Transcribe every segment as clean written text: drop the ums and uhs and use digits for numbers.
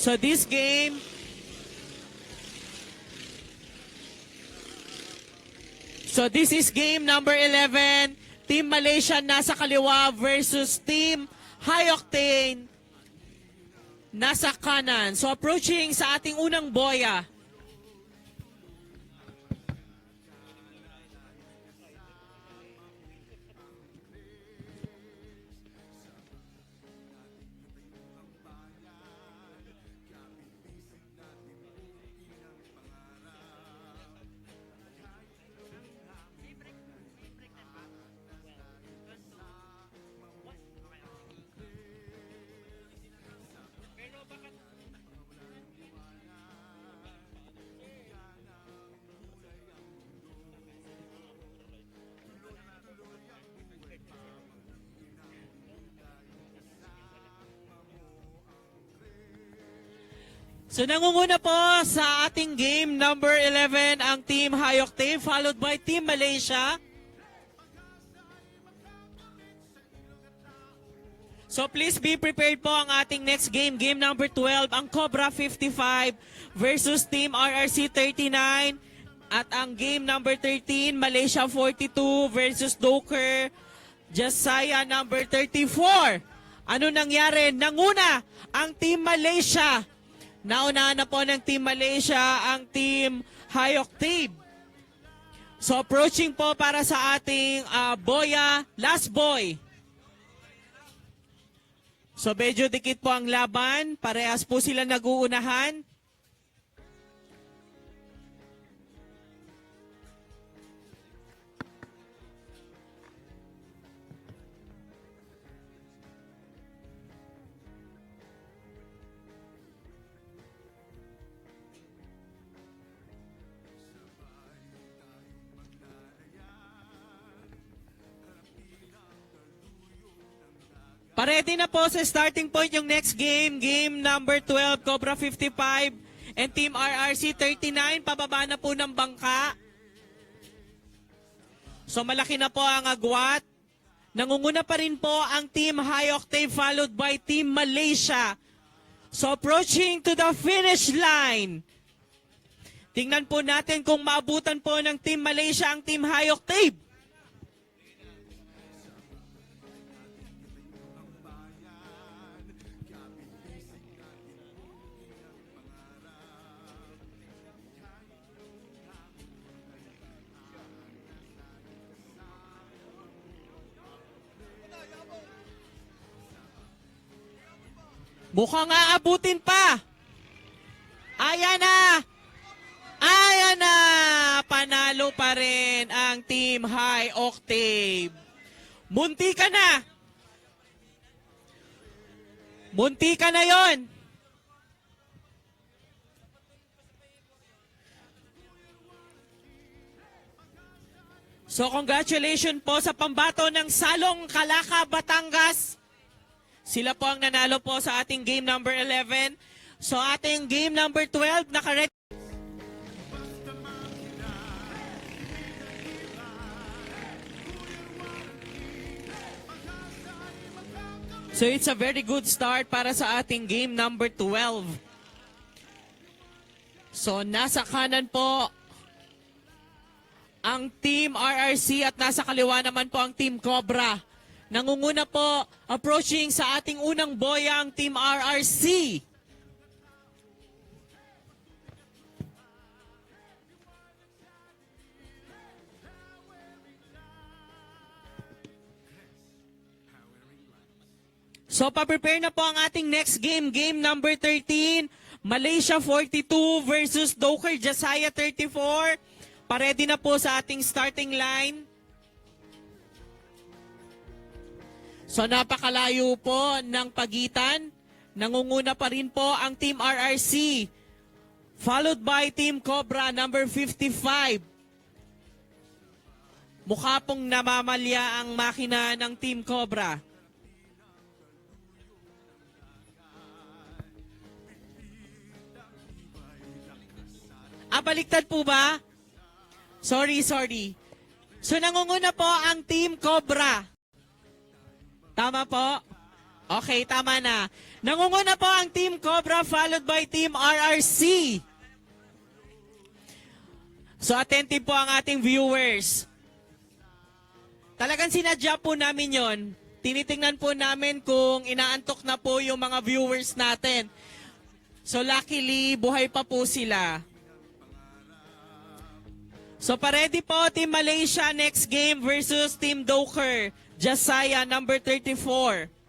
So this game, this is game number 11. Team Malaysia nasa kaliwa versus Team High Octane nasa kanan. So approaching sa ating unang boya. So nangunguna po sa ating game number 11 ang Team High Octane followed by Team Malaysia. So please be prepared po ang ating next game, game number 12, ang Cobra 55 versus Team RRC 39. At ang game number 13, Malaysia 42 versus Doker Josiah number 34. Ano nangyari? Nanguna ang Team Malaysia. Naunahan na po ng Team Malaysia ang Team High Octane. So approaching po para sa ating boya, last boy. So medyo dikit po ang laban, parehas po sila nag-uunahan. Paredy na po sa starting point yung next game, game number 12, Cobra 55 and Team RRC 39, pababa na po ng bangka. So malaki na po ang agwat. Nangunguna pa rin po ang Team High Octane followed by Team Malaysia. So approaching to the finish line. Tingnan po natin kung maabutan po ng Team Malaysia ang Team High Octane. Mukhang aabutin pa. Ayan na. Ayan na. Panalo pa rin ang Team High Octane. Munti ka na. Munti ka na yon. So congratulations po sa pambato ng Salong Calaca, Batangas. Sila po ang nanalo po sa ating game number 11. So ating game number 12, naka-ready. So it's a very good start para sa ating game number 12. So nasa kanan po ang Team RRC at nasa kaliwa naman po ang Team Cobra. Nangunguna po, approaching sa ating unang boya ang Team RRC. So, pa-prepare na po ang ating next game, game number 13, Malaysia 42 versus Doker Josiah 34. Paredy na po sa ating starting line. So napakalayo po ng pagitan. Nangunguna pa rin po ang Team RRC. Followed by Team Cobra number 55. Mukha pong namamalya ang makina ng Team Cobra. Baliktad po ba? Sorry. So nangunguna po ang Team Cobra. Tama po? Okay, tama na. Nangunguna po ang Team Cobra followed by Team RRC. So attentive po ang ating viewers. Talagang sinadya po namin yon. Tinitingnan po namin kung inaantok na po yung mga viewers natin. So luckily, buhay pa po sila. So paredy po Team Malaysia next game versus Team Doker. Jasaya number 34.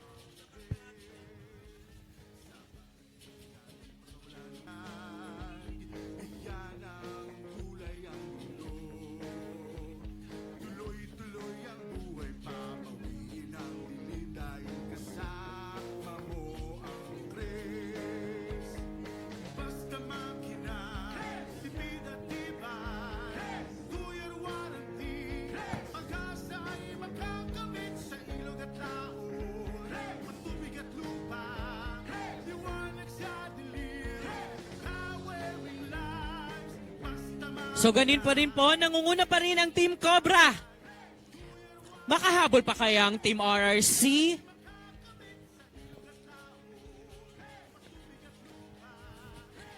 So ganin pa rin po, nangunguna pa rin ang Team Cobra. Makahabol pa kaya ang Team RRC?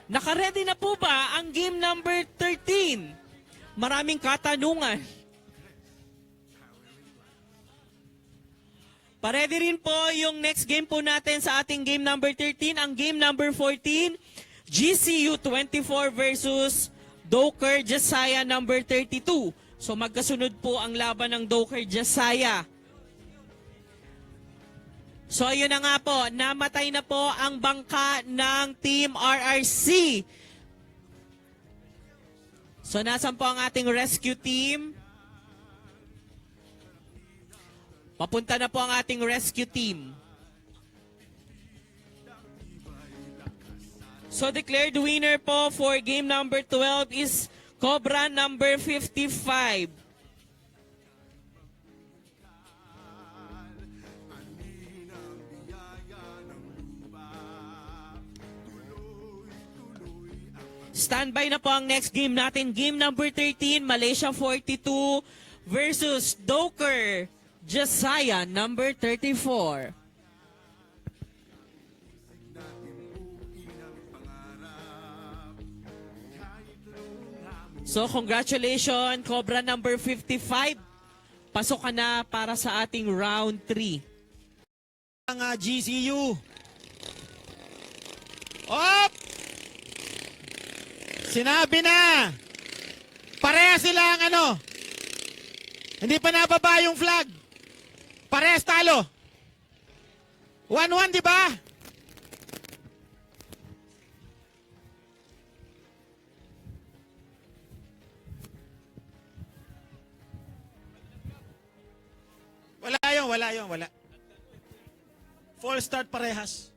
Nakaredy na po ba ang game number 13? Maraming katanungan. Paredy rin po yung next game po natin sa ating game number 13. Ang game number 14, GCU 24 versus Doker Jasaya number 32. So magkasunod po ang laban ng Doker Jasaya. So ayun na nga po, namatay na po ang bangka ng Team RRC. So nasan po ang ating rescue team? Papunta na po ang ating rescue team. So declared winner po for game number 12 is Cobra number 55. Standby na po ang next game natin. Game number 13, Malaysia 42 versus Doker Jasaya number 34. So congratulations, Cobra number 55. Pasok ka na para sa ating round 3. Ang GCU. Op! Sinabi na. Pareha sila ang ano. Hindi pa nababa yung flag. Parehas talo. 1-1, di ba? Wala. Full start parehas.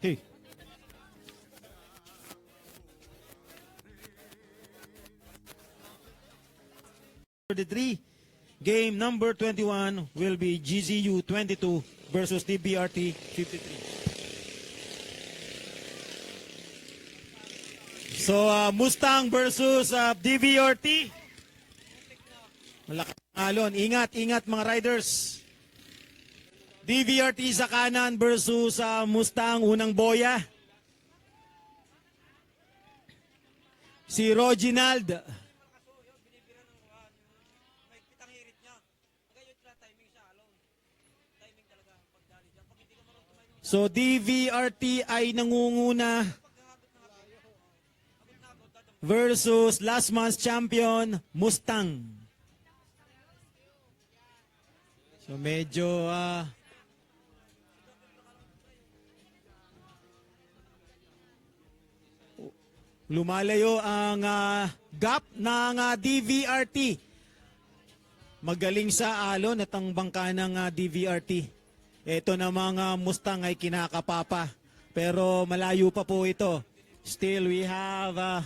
Hey. 33. Game number 21 will be GZU 22 versus DBRT 53. So, Mustang versus DBRT. Malaking alon. Ingat mga riders. DBRT sa kanan versus Mustang, unang boya. Si Reginald. So, DVRT ay nangunguna versus last month's champion, Mustang. So, medyo lumalayo ang gap ng DVRT. Magaling sa alon at ang bangka ng DVRT. Ito namang Mustang ay kinakapapa. Pero malayo pa po ito. Still, we have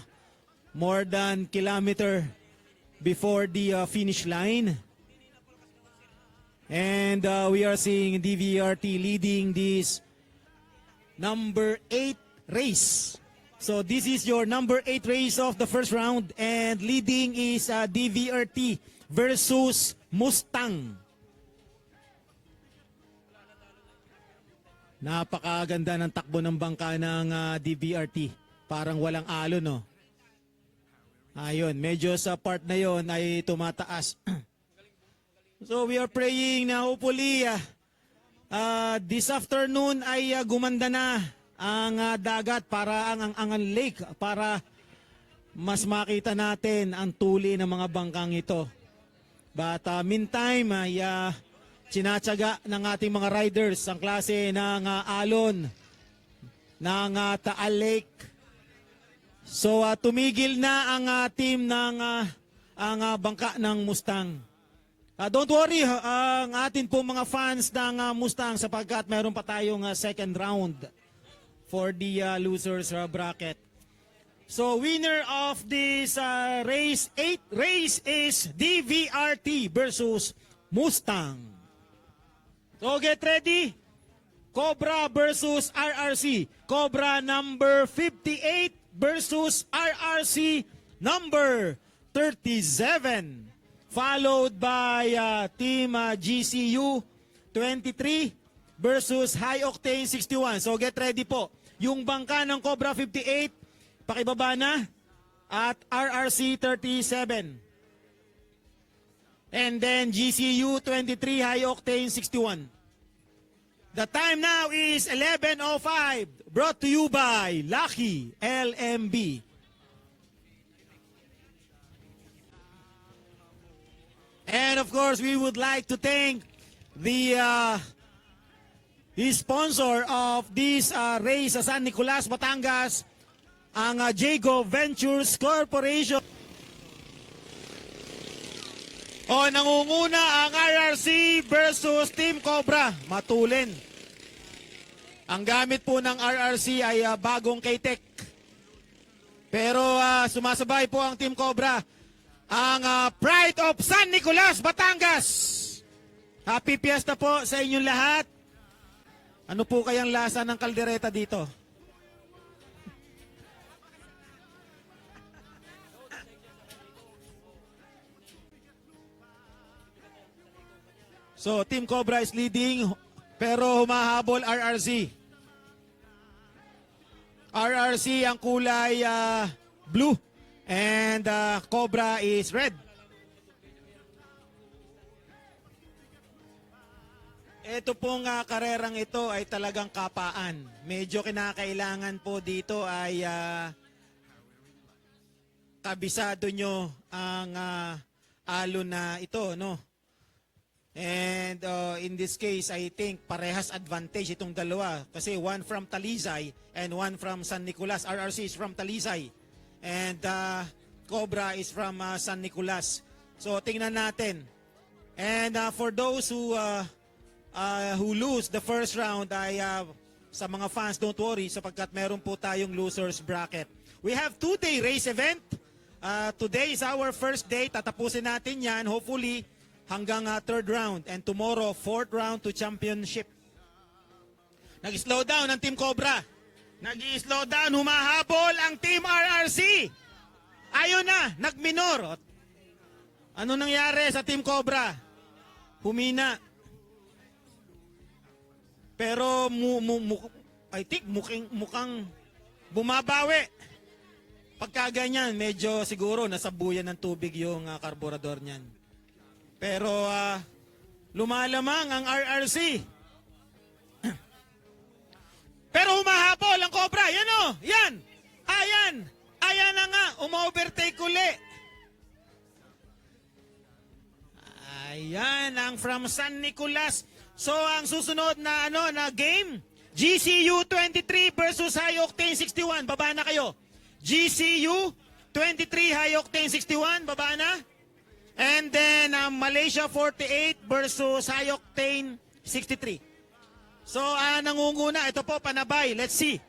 more than kilometer before the finish line. And we are seeing DVRT leading this number 8 race So this is your number 8 race of the first round and leading is DVRT versus Mustang. Napakaganda ng takbo ng bangka ng DVRT. Parang walang alo, no? Ayun, medyo sa part na yon ay tumataas. So we are praying na hopefully this afternoon ay gumanda na ang dagat para ang lake para mas makita natin ang tuli ng mga bangkang ito. But meantime ay sinatsaga ng ating mga riders ang klase ng alon ng Taal Lake. So tumigil na ang team ng ang bangka ng Mustang. Don't worry ang atin po mga fans ng Mustang sapagkat mayroon pa tayong second round for the losers bracket. So winner of this race 8 race is DVRT versus Mustang. So get ready. Cobra versus RRC. Cobra number 58 versus RRC number 37. Followed by Team GCU 23 versus High Octane 61. So get ready po. Yung bangka ng Cobra 58, pakibaba na. At RRC 37. And then GCU 23, High Octane 61. The time now is 11:05. Brought to you by Lucky LMB. And of course, we would like to thank the sponsor of this race sa San Nicolas, Batangas, ang Jago Ventures Corporation. O nangunguna ang RRC versus Team Cobra. Matulin. Ang gamit po ng RRC ay bagong K-Tech. Pero sumasabay po ang Team Cobra. Ang Pride of San Nicolas, Batangas. Happy Fiesta po sa inyong lahat. Ano po kayang lasa ng kaldereta dito? So, Team Cobra is leading, pero humahabol RRC. RRC ang kulay blue, and Cobra is red. Ito pong karerang ito ay talagang kapaan. Medyo kinakailangan po dito ay kabisado nyo ang alon na ito, no? And in this case, I think parehas advantage itong dalawa. Kasi one from Talisay and one from San Nicolas. RRC is from Talisay. And Cobra is from San Nicolas. So tingnan natin. And for those who lose the first round, ay sa mga fans, don't worry sapagkat meron po tayong losers bracket. We have 2-day race event. Today is our first day. Tatapusin natin yan. Hopefully, hanggang third round, and tomorrow, fourth round to championship. Nag-slow down ang Team Cobra. Nag-slow down, humahabol ang Team RRC. Ayun na, nag-minor. Ano nangyari sa Team Cobra? Humina. Pero I think mukhang bumabawi. Pagka ganyan, medyo siguro nasabuyan ng tubig yung karburador niyan. Pero lumalamang ang RRC. Pero humahabol ang Cobra. Yan o. Yan. Ayan. Ayan na nga. Uma-overtake uli. Ayan ang from San Nicolas. So ang susunod na game, GCU 23 versus High Octane 61. Baba na kayo. GCU 23 High Octane 61. Baba na. And then Malaysia 48 versus High Octane 63. So nangunguna, ito po panabay. Let's see.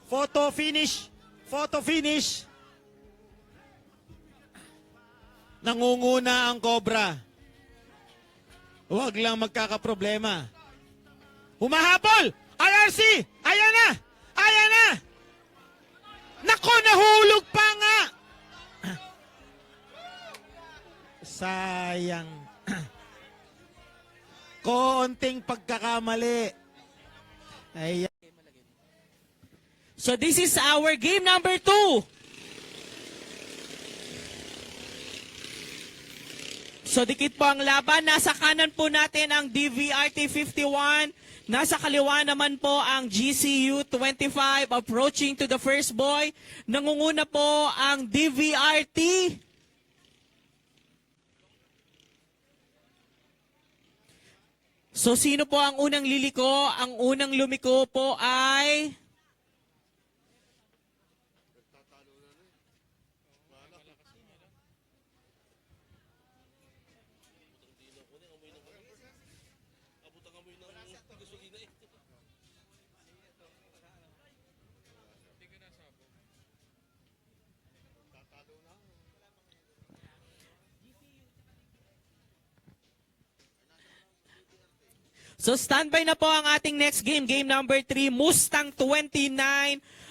Photo finish. Photo finish. Nangunguna ang Cobra. Huwag lang magkakaproblema. Humahabol! RRC! Ayan na! Ayan na! Nako, nahulog pa nga! Sayang. Konting pagkakamali. Ay, So this is our game number 2. So dikit po ang laban. Nasa kanan po natin ang DVRT 51. Nasa kaliwa naman po ang GCU 25 approaching to the first boy. Nangunguna po ang DVRT. So sino po ang unang liliko? Ang unang lumiko po ay So standby na po ang ating next game, game number 3, Mustang 29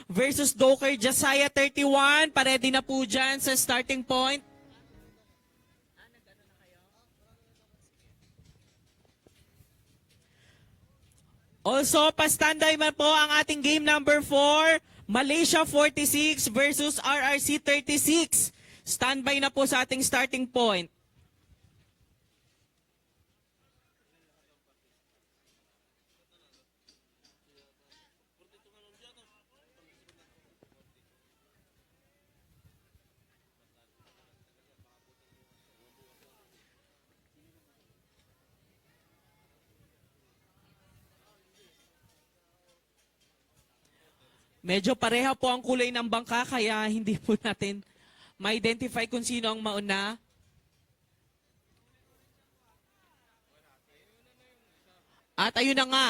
versus Doker Josiah 31. Paredy na po dyan sa starting point. Also, pa-standby man po ang ating game number 4, Malaysia 46 versus RRC 36. Standby na po sa ating starting point. Medyo pareha po ang kulay ng bangka kaya hindi po natin ma-identify kung sino ang mauna. At ayun na nga.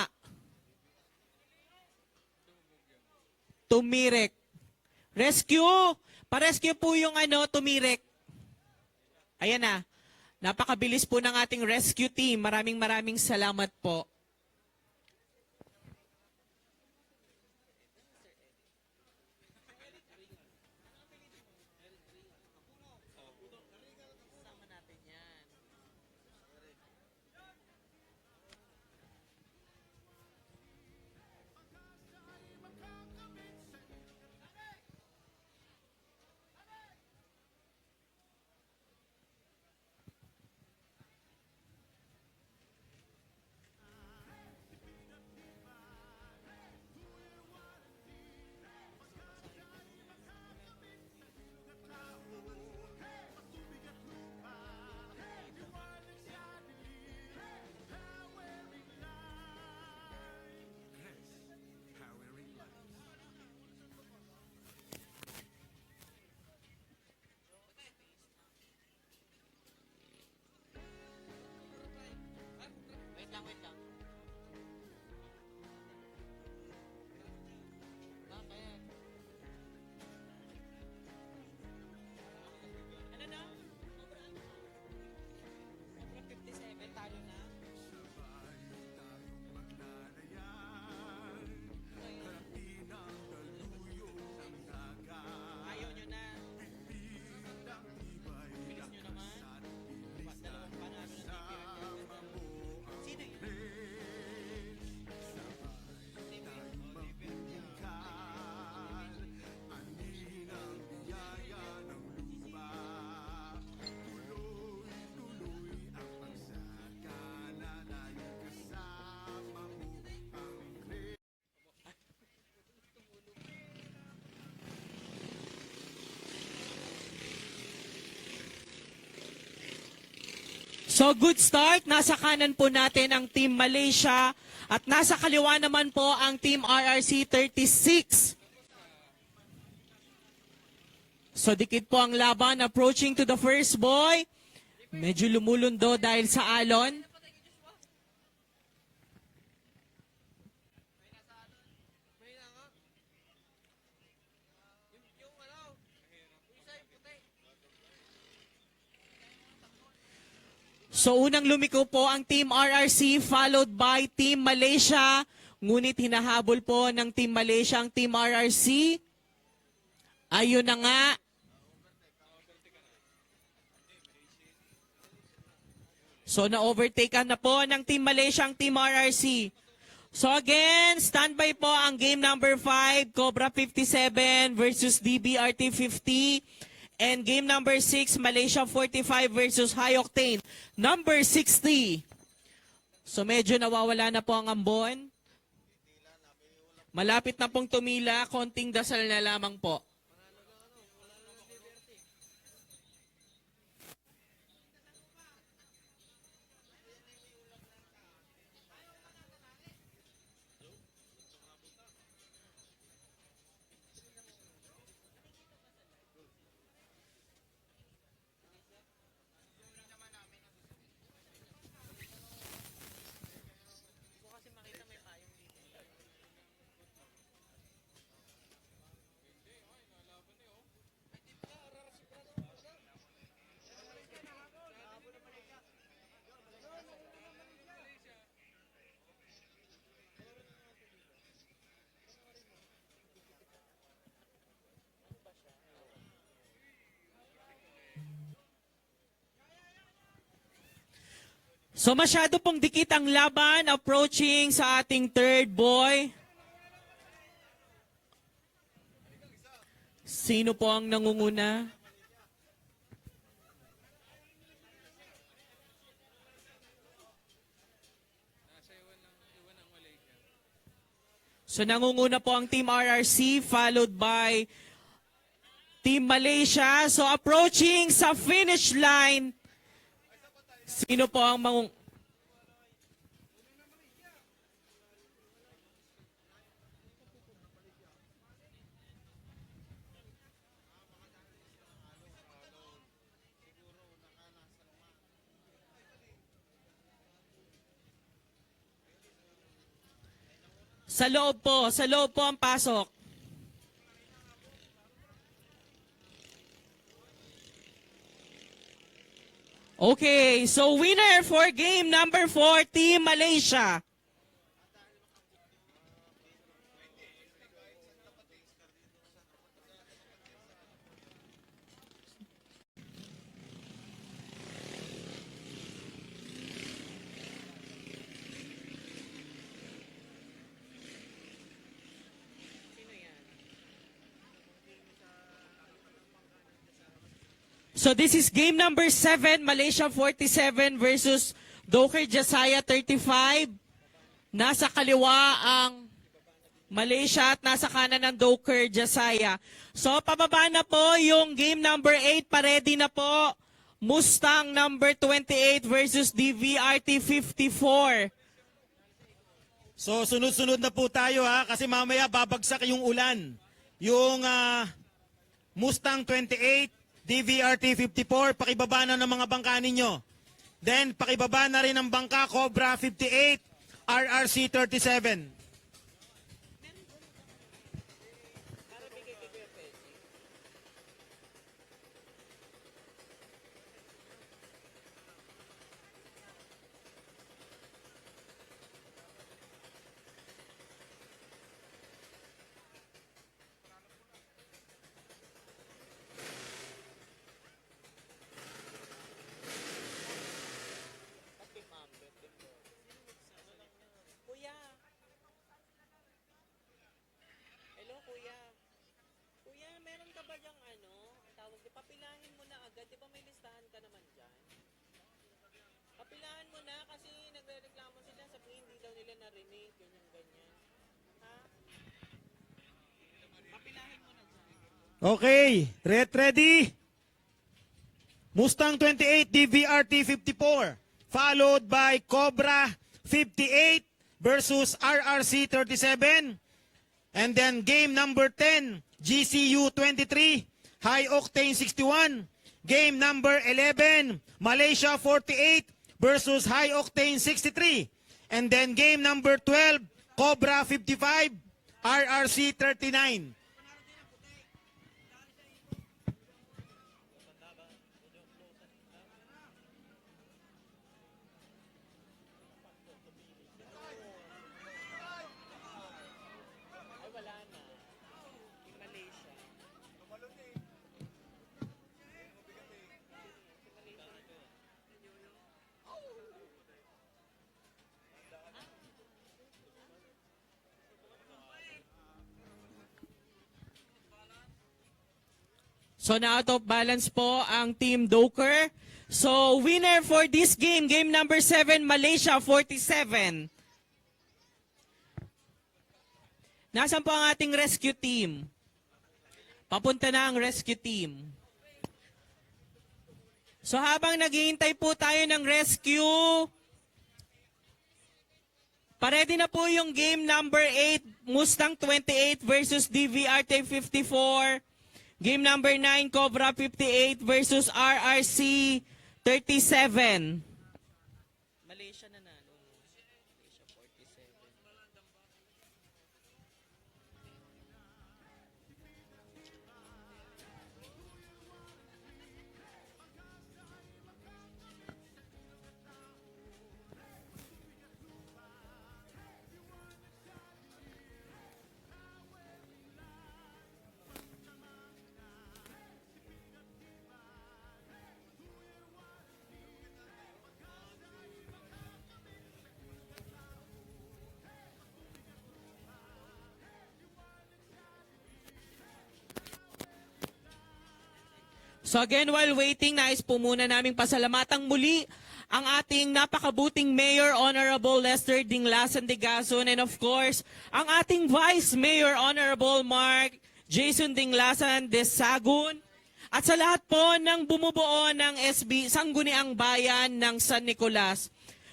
Tumirek. Rescue! Pa-rescue po yung tumirek. Ayan na. Napakabilis po ng ating rescue team. Maraming salamat po. Wait lang. Ano na? Sobra 57, talo na. Ayaw nyo na. Bilis nyo naman. Dalawang panalo ng DPR. Sino yun? So good start, nasa kanan po natin ang Team Malaysia at nasa kaliwa naman po ang Team RRC 36. So dikit po ang laban, approaching to the first boy. Medyo lumulundo dahil sa alon. So unang lumiko po ang Team RRC followed by Team Malaysia. Ngunit hinahabol po ng Team Malaysia ang Team RRC. Ayun na nga. So na-overtaken na po ng Team Malaysia ang Team RRC. So again, standby po ang game number 5, Cobra 57 versus DBRT 50. And game number 6, Malaysia 45 versus High Octane number 60. So medyo nawawala na po ang ambon. Malapit na pong tumila, konting dasal na lamang po. So masyado pong dikit ang laban, approaching sa ating third boy. Sino po ang nangunguna? So nangunguna po ang Team RRC followed by Team Malaysia. So approaching sa finish line. Sino po ang sa loob po ang pasok. Okay, so winner for game number 4, Team Malaysia. So this is game number 7, Malaysia 47 versus Doker Jasaya 35. Nasa kaliwa ang Malaysia at nasa kanan ng Doker Jasaya. So pababa na po yung game number 8, pa-ready na po. Mustang number 28 versus DVRT 54. So sunod-sunod na po tayo ha kasi mamaya babagsak yung ulan. Yung Mustang 28, DVRT 54, pakibaba na ng mga bangka ninyo. Then pakibaba na rin ang bangka Cobra 58, RRC 37. Kuya. Hello, kuya. Kuya, meron ka ba diyang tawag di papilahin mo na agad, di ba may listahan ka naman dyan? Papilahan mo na kasi nagrereklamo sila sa hindi daw nila narinig, ganyan. Ha? Papilahin mo na dyan. Okay, ready? Mustang 28, DVRT 54, followed by Cobra 58 versus RRC 37. And then game number 10, GCU 23, High Octane 61. Game number 11, Malaysia 48 versus High Octane 63. And then game number 12, Cobra 55, RRC 39. Ay, wala na. In Malaysia. So na out of balance po ang Team Doker. So winner for this game, game number 7, Malaysia 47. Nasaan po ang ating rescue team? Papunta na ang rescue team. So habang naghihintay po tayo ng rescue, paredy na po yung game number 8, Mustang 28 versus DVRT 54. Game number 9, Cobra 58 versus RRC 37. Malaysia na nalo. Malaysia 47. So again, while waiting, nais po muna naming pasalamatan muli ang ating napakabuting Mayor Honorable Lester Dinglasan de Gason, and of course, ang ating Vice Mayor Honorable Mark Jason Dinglasan de Sagun, at sa lahat po ng bumubuo ng SB Sangguniang Bayan ng San Nicolas.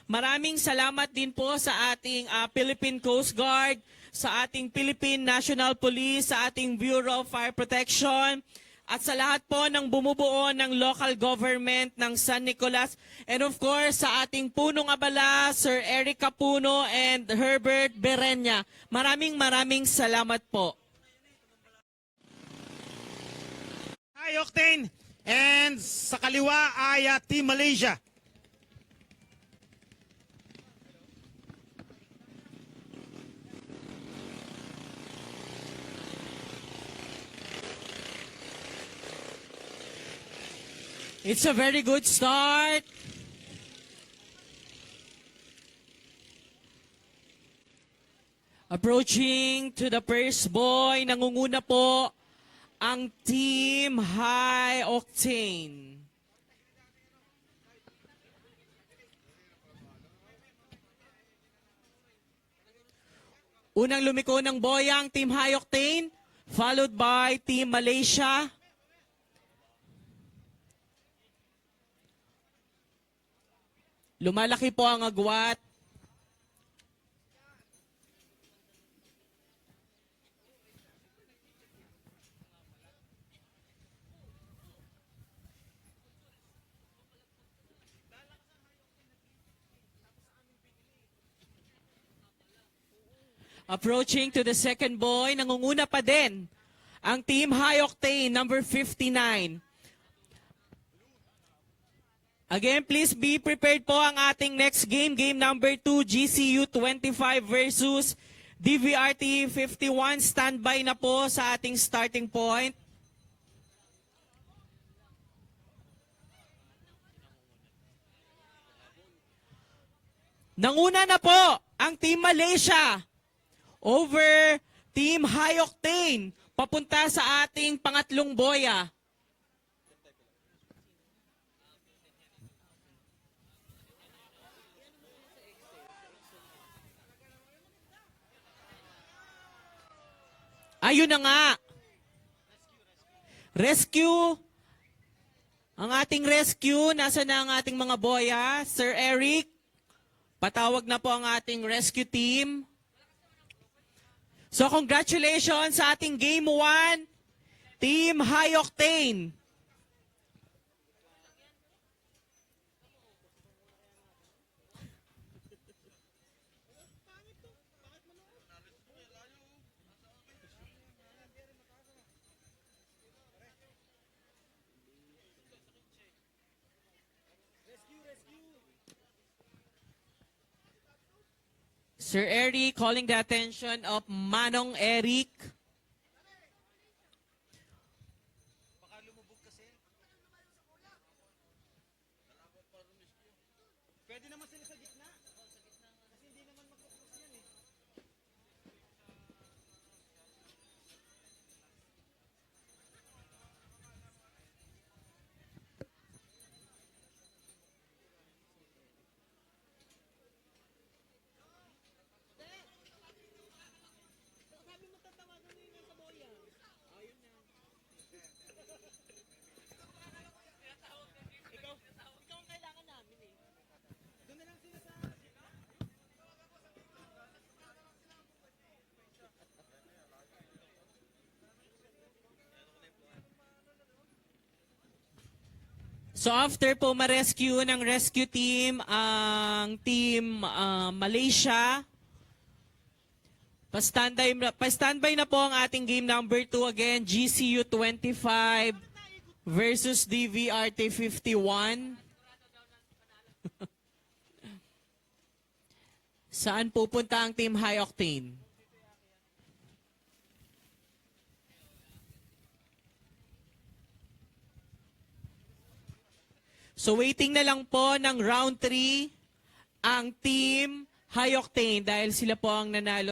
Maraming salamat din po sa ating Philippine Coast Guard, sa ating Philippine National Police, sa ating Bureau of Fire Protection, at sa lahat po ng bumubuo ng local government ng San Nicolas. And of course, sa ating punong abala, Sir Eric Capuno and Herbert Berenya. Maraming salamat po. Hi, Octane! And sa kaliwa ay Team Malaysia. It's a very good start. Approaching to the first boy, nangunguna po ang Team High Octane. Unang lumiko ng boyang Team High Octane, followed by Team Malaysia. Lumalaki po ang agwat. Approaching to the second boy, nangunguna pa din ang Team High Octane, number 59. Again, please be prepared po ang ating next game, game number 2, GCU 25 versus DVRT 51. Standby na po sa ating starting point. Nanguna na po ang Team Malaysia over Team High Octane papunta sa ating pangatlong boya. Ayun na nga. Rescue. Ang ating rescue, nasa na ang ating mga boya? Sir Eric, patawag na po ang ating rescue team. So congratulations sa ating Game 1, Team High Octane. Sir Eric calling the attention of Manong Eric. Pwede naman sila sa gitna. Kasi hindi naman magpapos yan eh. So after po ma-rescue ng rescue team ang team Malaysia, pa-standby na po ang ating game number 2 again, GCU 25 versus DVRT 51. Saan pupunta ang team High Octane? So waiting na lang po ng round 3 ang team High Octane dahil sila po ang nanalo